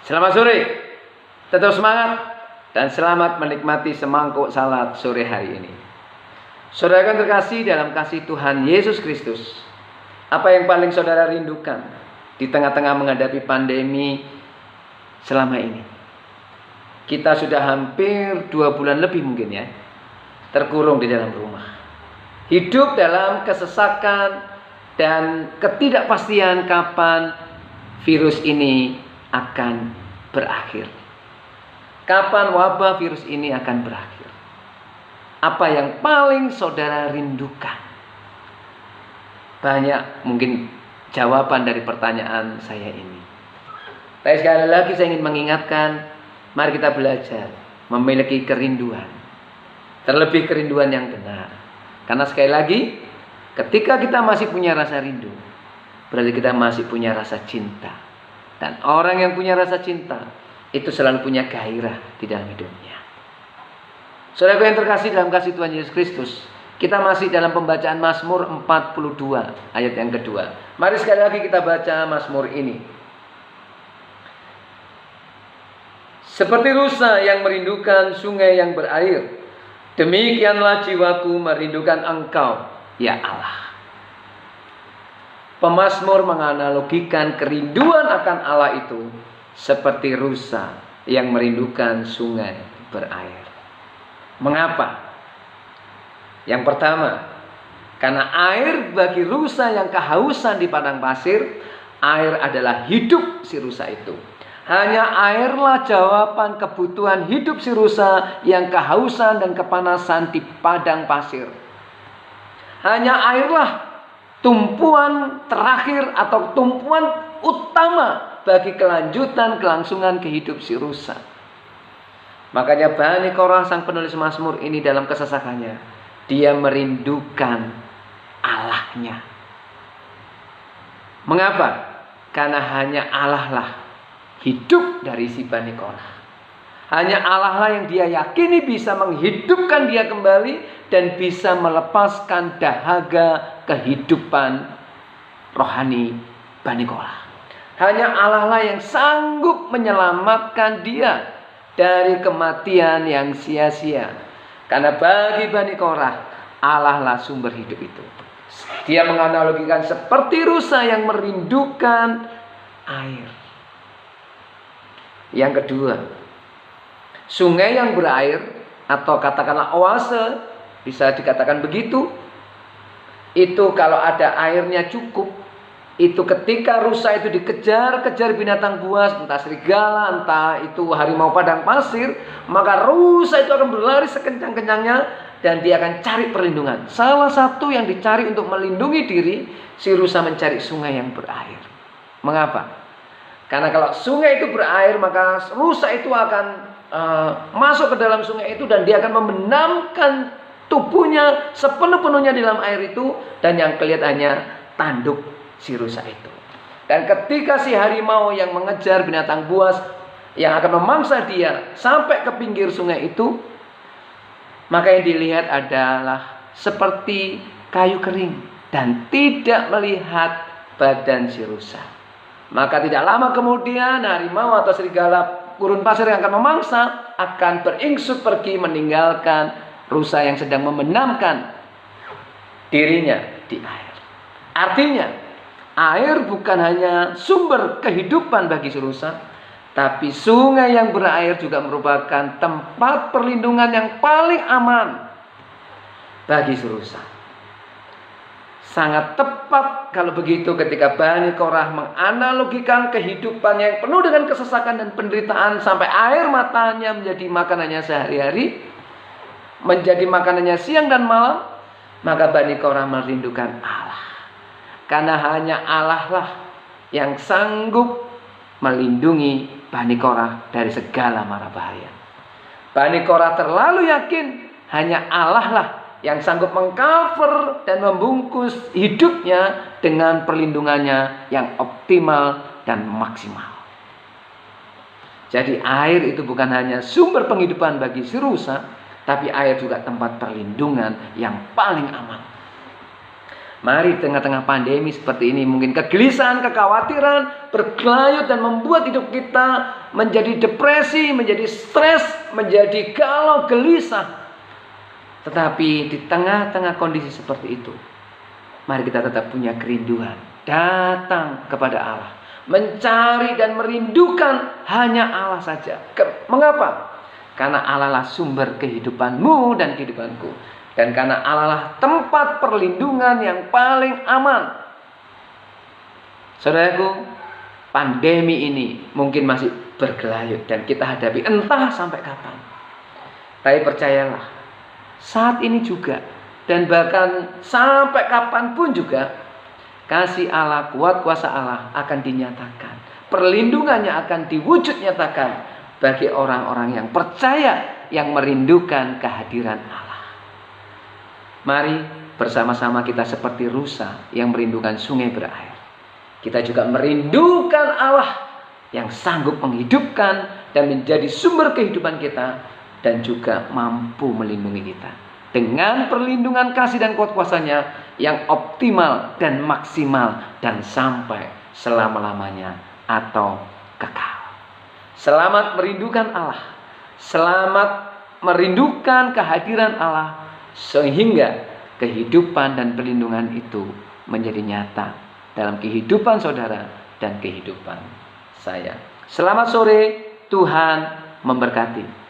Selamat sore, tetap semangat dan selamat menikmati semangkuk salad sore hari ini. Saudara yang terkasih dalam kasih Tuhan Yesus Kristus, apa yang paling saudara rindukan di tengah-tengah menghadapi pandemi selama ini? Kita sudah hampir 2 bulan lebih mungkin ya, terkurung di dalam rumah. Hidup dalam kesesakan dan ketidakpastian kapan virus ini akan berakhir. Kapan wabah virus ini akan berakhir? Apa yang paling saudara rindukan? Banyak mungkin jawaban dari pertanyaan saya ini. Tapi sekali lagi saya ingin mengingatkan, mari kita belajar memiliki kerinduan. Terlebih kerinduan yang benar. Karena sekali lagi, ketika kita masih punya rasa rindu, berarti kita masih punya rasa cinta. Dan orang yang punya rasa cinta itu selalu punya gairah di dalam hidupnya. Saudara yang terkasih dalam kasih Tuhan Yesus Kristus, kita masih dalam pembacaan Mazmur 42 ayat yang kedua. Mari sekali lagi kita baca Mazmur ini. Seperti rusa yang merindukan sungai yang berair, demikianlah jiwaku merindukan Engkau, ya Allah. Pemazmur menganalogikan kerinduan akan Allah itu seperti rusa yang merindukan sungai berair. Mengapa? Yang pertama, karena air bagi rusa yang kehausan di padang pasir, air adalah hidup si rusa itu. Hanya airlah jawaban kebutuhan hidup si rusa yang kehausan dan kepanasan di padang pasir. Hanya airlah tumpuan terakhir atau tumpuan utama bagi kelanjutan kelangsungan kehidup si rusa. Makanya Bani Korah, sang penulis Mazmur ini dalam kesesakannya, dia merindukan Allahnya. Mengapa? Karena hanya Allah lah hidup dari si Bani Korah. Hanya Allah lah yang dia yakini bisa menghidupkan dia kembali dan bisa melepaskan dahaga kehidupan rohani Bani Korah. Hanya Allah lah yang sanggup menyelamatkan dia dari kematian yang sia-sia. Karena bagi Bani Korah, Allah lah sumber hidup itu. Dia menganalogikan seperti rusa yang merindukan air. Yang kedua, sungai yang berair atau katakanlah oase, bisa dikatakan begitu. Itu kalau ada airnya cukup, itu ketika rusa itu dikejar-kejar binatang buas, entah serigala, entah itu harimau padang pasir, maka rusa itu akan berlari sekencang-kencangnya dan dia akan cari perlindungan. Salah satu yang dicari untuk melindungi diri, si rusa mencari sungai yang berair. Mengapa? Karena kalau sungai itu berair, maka rusa itu akan masuk ke dalam sungai itu dan dia akan membenamkan tubuhnya sepenuh-penuhnya di dalam air itu, dan yang kelihatan hanya tanduk si rusa itu. Dan ketika si harimau yang mengejar binatang buas yang akan memangsa dia sampai ke pinggir sungai itu, maka yang dilihat adalah seperti kayu kering dan tidak melihat badan si rusa. Maka tidak lama kemudian harimau atau serigala gurun pasir yang akan memangsa akan beringsut pergi meninggalkan rusa yang sedang membenamkan dirinya di air. Artinya, air bukan hanya sumber kehidupan bagi si rusa, tapi sungai yang berair juga merupakan tempat perlindungan yang paling aman bagi si rusa. Sangat tepat kalau begitu ketika Bani Korah menganalogikan kehidupan yang penuh dengan kesesakan dan penderitaan sampai air matanya menjadi makanannya sehari-hari, menjadi makanannya siang dan malam, maka Bani Korah merindukan Allah. Karena hanya Allah lah yang sanggup melindungi Bani Korah dari segala mara bahaya. Bani Korah terlalu yakin hanya Allah lah yang sanggup mengcover dan membungkus hidupnya dengan perlindungannya yang optimal dan maksimal. Jadi air itu bukan hanya sumber penghidupan bagi si rusa, tapi air juga tempat perlindungan yang paling aman. Mari tengah-tengah pandemi seperti ini, mungkin kegelisahan, kekhawatiran bergelayut dan membuat hidup kita menjadi depresi, menjadi stres, menjadi galau, gelisah. Tetapi di tengah-tengah kondisi seperti itu, mari kita tetap punya kerinduan, datang kepada Allah, mencari dan merindukan hanya Allah saja. Mengapa? Karena Allah lah sumber kehidupanmu dan kehidupanku. Dan karena Allah lah tempat perlindungan yang paling aman. Saudaraku, pandemi ini mungkin masih bergelayut dan kita hadapi entah sampai kapan. Tapi percayalah, saat ini juga dan bahkan sampai kapanpun juga, kasih Allah, kuat kuasa Allah akan dinyatakan. Perlindungannya akan diwujud nyatakan bagi orang-orang yang percaya, yang merindukan kehadiran Allah. Mari bersama-sama kita seperti rusa yang merindukan sungai berair. Kita juga merindukan Allah yang sanggup menghidupkan dan menjadi sumber kehidupan kita, dan juga mampu melindungi kita dengan perlindungan kasih dan kuat kuasanya yang optimal dan maksimal dan sampai selama-lamanya atau kekal. Selamat merindukan Allah, selamat merindukan kehadiran Allah, sehingga kehidupan dan perlindungan itu menjadi nyata dalam kehidupan saudara dan kehidupan saya. Selamat sore, Tuhan memberkati.